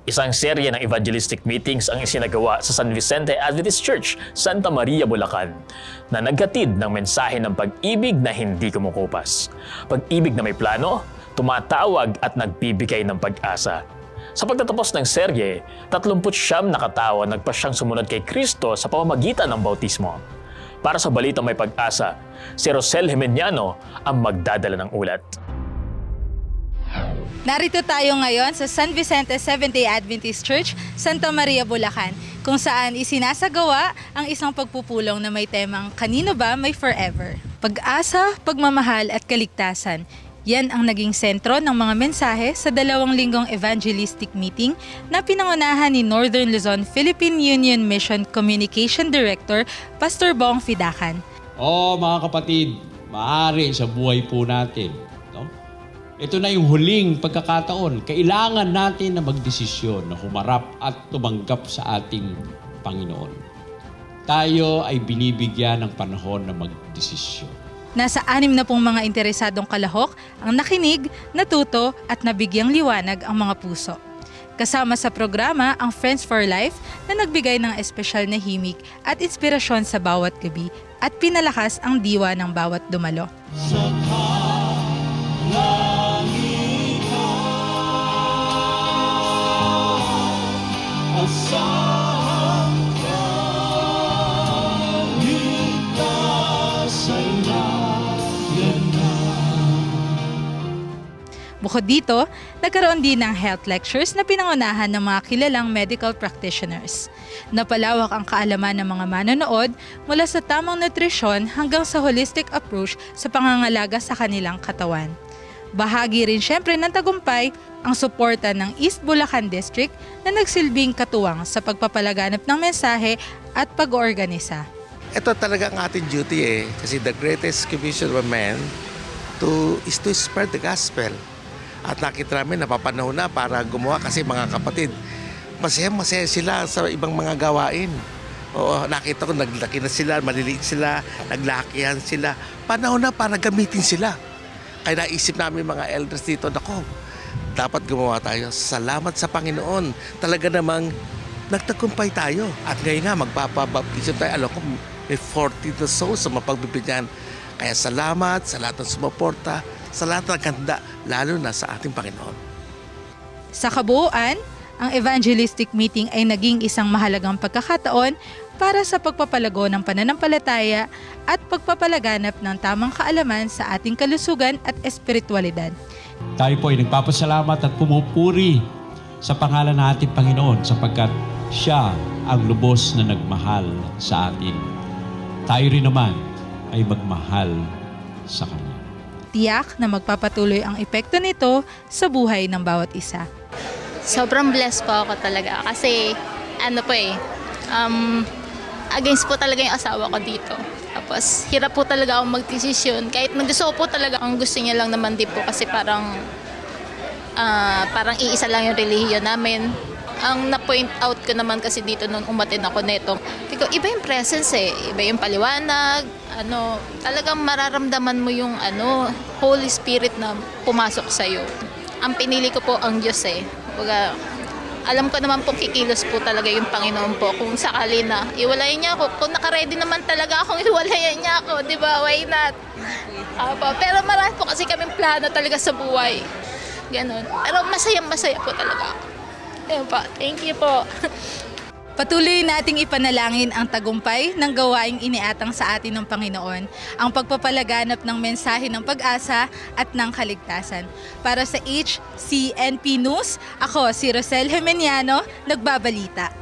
Isang serye ng evangelistic meetings ang isinagawa sa San Vicente Adventist Church, Santa Maria, Bulacan, na naghatid ng mensahe ng pag-ibig na hindi kumukupas. Pag-ibig na may plano, tumatawag at nagbibigay ng pag-asa. Sa pagtatapos ng serye, 39 na katao nagpasyang sumunod kay Kristo sa pamamagitan ng bautismo. Para sa Balitang May Pag-asa, si Rosel Jimeniano ang magdadala ng ulat. Narito tayo ngayon sa San Vicente Seventh-day Adventist Church, Santa Maria, Bulacan, kung saan isinasagawa ang isang pagpupulong na may temang Kanino ba may forever? Pag-asa, pagmamahal at kaligtasan. Yan ang naging sentro ng mga mensahe sa 2 linggong evangelistic meeting na pinangunahan ni Northern Luzon Philippine Union Mission Communication Director, Pastor Bong Fidakan. Mga kapatid, maaari sa buhay po natin, no? Ito na yung huling pagkakataon. Kailangan natin na magdesisyon na humarap at tumanggap sa ating Panginoon. Tayo ay binibigyan ng panahon na magdesisyon. Nasa 6 na pong mga interesadong kalahok ang nakinig, natuto at nabigyang liwanag ang mga puso. Kasama sa programa ang Friends for Life na nagbigay ng espesyal na himig at inspirasyon sa bawat gabi at pinalakas ang diwa ng bawat dumalo. Bukod dito, nagkaroon din ng health lectures na pinangunahan ng mga kilalang medical practitioners. Napalawak ang kaalaman ng mga manonood mula sa tamang nutrisyon hanggang sa holistic approach sa pangangalaga sa kanilang katawan. Bahagi rin syempre ng tagumpay ang suporta ng East Bulacan District na nagsilbing katuwang sa pagpapalaganap ng mensahe at pag-oorganisa. Ito talaga ang ating duty kasi the greatest commission of man is to spread the gospel. At nakita namin, napapanahon na para gumawa kasi mga kapatid, masaya sila sa ibang mga gawain. Oo, nakita ko naglaki na sila, maliliit sila, naglakihan sila. Panahon na para gamitin sila. Kaya naisip namin mga elders dito, nako, dapat gumawa tayo. Salamat sa Panginoon. Talaga namang nagtagumpay tayo. At ngayon nga, magpapabaptism tayo. Alam ko, may 40 na souls sa mapagbibigyan. Kaya salamat sa lahat ng sumuporta, sa lahat ng ganda, lalo na sa ating Panginoon. Sa kabuuan, ang evangelistic meeting ay naging isang mahalagang pagkakataon para sa pagpapalago ng pananampalataya at pagpapalaganap ng tamang kaalaman sa ating kalusugan at espiritualidad. Tayo po ay nagpapasalamat at pumupuri sa pangalan ng ating Panginoon sapagkat Siya ang lubos na nagmahal sa atin. Tayo rin naman ay magmahal sa Kanya. Tiyak na magpapatuloy ang epekto nito sa buhay ng bawat isa. Sobrang blessed po ako talaga kasi against po talaga yung asawa ko dito. Tapos hirap po talaga akong magdesisyon kahit gusto ko po talaga ang gusto niya lang naman din po kasi parang iisa lang yung relihiyon namin. Ang na-point out ko naman kasi dito nung umatin ako neto, iba yung presence iba yung paliwanag, talagang mararamdaman mo yung Holy Spirit na pumasok sa'yo. Ang pinili ko po ang Diyos alam ko naman po kikilos po talaga yung Panginoon po kung sakali na iwalayan niya ako. Kung nakaredy naman talaga akong iwalayan niya ako, di ba? Why not? Pero marami po kasi kaming plano talaga sa buhay. Ganon. Pero masaya po talaga ako. Thank you po. Patuloy nating ipanalangin ang tagumpay ng gawaing iniatang sa atin ng Panginoon, ang pagpapalaganap ng mensahe ng pag-asa at ng kaligtasan. Para sa HCNP News, ako si Rosel Jimeniano, nagbabalita.